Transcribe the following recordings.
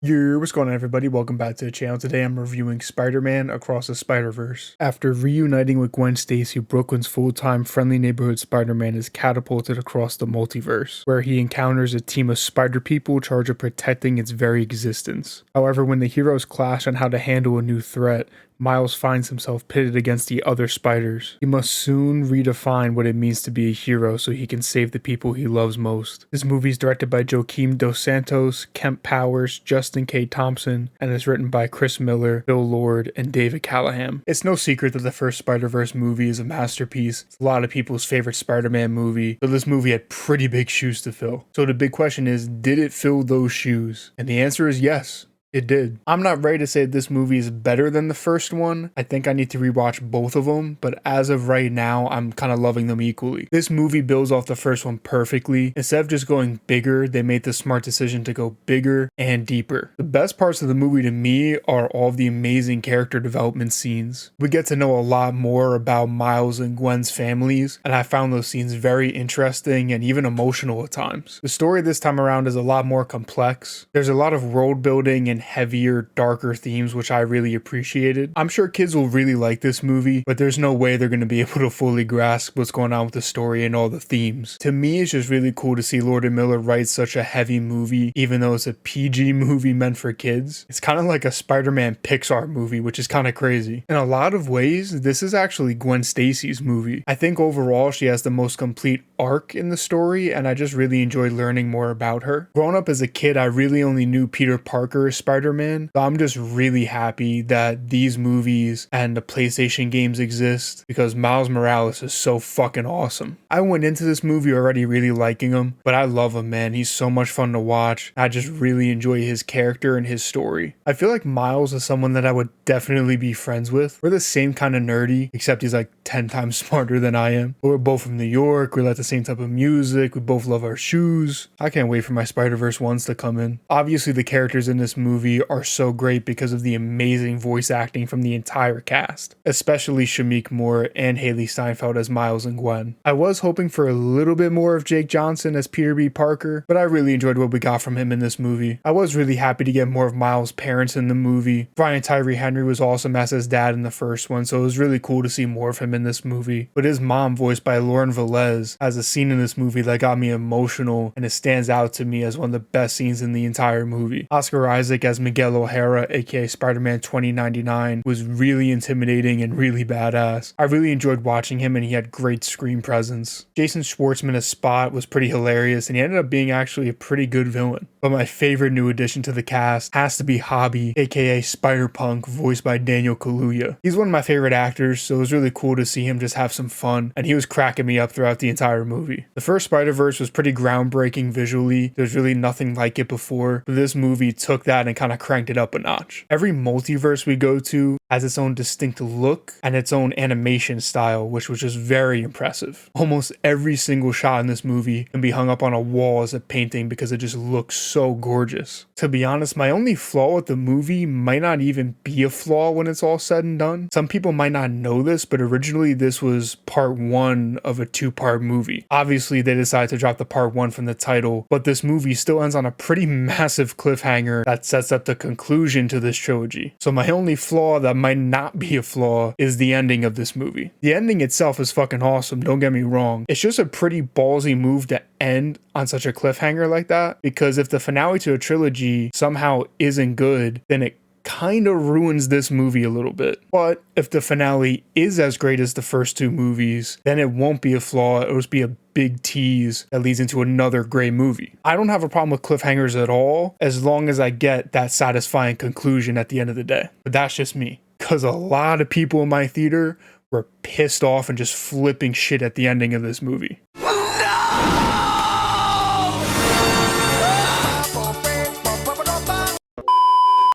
Yo, what's going on everybody? Welcome back to the channel. Today I'm reviewing Spider-Man Across the Spider-Verse. After reuniting with Gwen Stacy, Brooklyn's full-time friendly neighborhood Spider-Man is catapulted across the multiverse, where he encounters a team of spider people charged with protecting its very existence. However, when the heroes clash on how to handle a new threat, Miles finds himself pitted against the other spiders. He must soon redefine what it means to be a hero so he can save the people he loves most. This movie is directed by Joaquim Dos Santos, Kemp Powers, Justin K. Thompson, and is written by Chris Miller, Bill Lord, and David Callahan. It's no secret that the first Spider-Verse movie is a masterpiece. It's a lot of people's favorite Spider-Man movie, but this movie had pretty big shoes to fill. So the big question is, did it fill those shoes? And the answer is yes. It did. I'm not ready to say this movie is better than the first one. I think I need to rewatch both of them, but as of right now, I'm kind of loving them equally. This movie builds off the first one perfectly. Instead of just going bigger, they made the smart decision to go bigger and deeper. The best parts of the movie to me are all of the amazing character development scenes. We get to know a lot more about Miles and Gwen's families, and I found those scenes very interesting and even emotional at times. The story this time around is a lot more complex. There's a lot of world building and heavier, darker themes, which I really appreciated. I'm sure kids will really like this movie, but there's no way they're going to be able to fully grasp what's going on with the story and all the themes. To me, it's just really cool to see Lord and Miller write such a heavy movie, even though it's a PG movie meant for kids. It's kind of like a Spider-Man Pixar movie, which is kind of crazy. In a lot of ways, this is actually Gwen Stacy's movie. I think overall, she has the most complete arc in the story, and I just really enjoyed learning more about her. Growing up as a kid, I really only knew Peter Parker as Spider-Man, so I'm just really happy that these movies and the PlayStation games exist because Miles Morales is so fucking awesome. I went into this movie already really liking him, but I love him, man. He's so much fun to watch. I just really enjoy his character and his story. I feel like Miles is someone that I would definitely be friends with. We're the same kind of nerdy, except he's like 10 times smarter than I am. But we're both from New York. We like the same type of music. We both love our shoes. I can't wait for my Spider-Verse ones to come in. Obviously, the characters in this movie are so great because of the amazing voice acting from the entire cast, especially Shameik Moore and Hailee Steinfeld as Miles and Gwen. I was hoping for a little bit more of Jake Johnson as Peter B. Parker, but I really enjoyed what we got from him in this movie. I was really happy to get more of Miles' parents in the movie. Tyree Henry was awesome as his dad in the first one, so it was really cool to see more of him in this movie. But his mom, voiced by Lauren Valez, has a scene in this movie that got me emotional, and it stands out to me as one of the best scenes in the entire movie. Oscar Isaac as Miguel O'Hara, aka Spider-Man 2099, was really intimidating and really badass. I really enjoyed watching him, and he had great screen presence. Jason Schwartzman as Spot was pretty hilarious, and he ended up being actually a pretty good villain. But my favorite new addition to the cast has to be Hobby, aka Spider-Punk, voiced by Daniel Kaluuya. He's one of my favorite actors, so it was really cool to see him just have some fun, and he was cracking me up throughout the entire movie. The first Spider-Verse was pretty groundbreaking visually. There's really nothing like it before, but this movie took that and kind of cranked it up a notch. Every multiverse we go to has its own distinct look and its own animation style, which was just very impressive. Almost every single shot in this movie can be hung up on a wall as a painting because it just looks so gorgeous. To be honest, my only flaw with the movie might not even be a flaw when it's all said and done. Some people might not know this, but originally this was part one of a two-part movie. Obviously, they decided to drop the part one from the title, but this movie still ends on a pretty massive cliffhanger that sets up the conclusion to this trilogy. So my only flaw that might not be a flaw is the ending of this movie. The ending itself is fucking awesome, don't get me wrong. It's just a pretty ballsy move to end on such a cliffhanger like that, because if the finale to a trilogy somehow isn't good, then it kind of ruins this movie a little bit. But if the finale is as great as the first two movies, then it won't be a flaw. It'll just be a big tease that leads into another great movie. I don't have a problem with cliffhangers at all, as long as I get that satisfying conclusion at the end of the day. But that's just me, because a lot of people in my theater were pissed off and just flipping shit at the ending of this movie.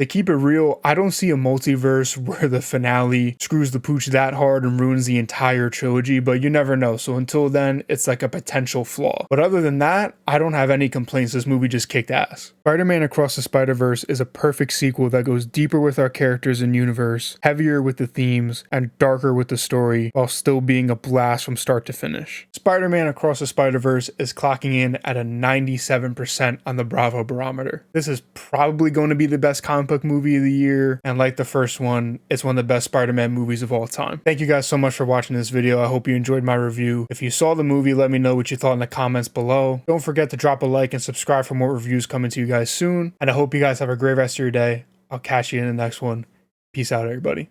To keep it real, I don't see a multiverse where the finale screws the pooch that hard and ruins the entire trilogy, but you never know. So until then, it's like a potential flaw. But other than that, I don't have any complaints. This movie just kicked ass. Spider-Man Across the Spider-Verse is a perfect sequel that goes deeper with our characters and universe, heavier with the themes, and darker with the story, while still being a blast from start to finish. Spider-Man Across the Spider-Verse is clocking in at a 97% on the Bravo barometer. This is probably going to be the best comic book movie of the year, and like the first one, it's one of the best Spider-Man movies of all time. Thank you guys so much for watching this video. I hope you enjoyed my review. If you saw the movie, let me know what you thought in the comments below. Don't forget to drop a like and subscribe for more reviews coming to you guys soon, and I hope you guys have a great rest of your day. I'll catch you in the next one. Peace out, everybody.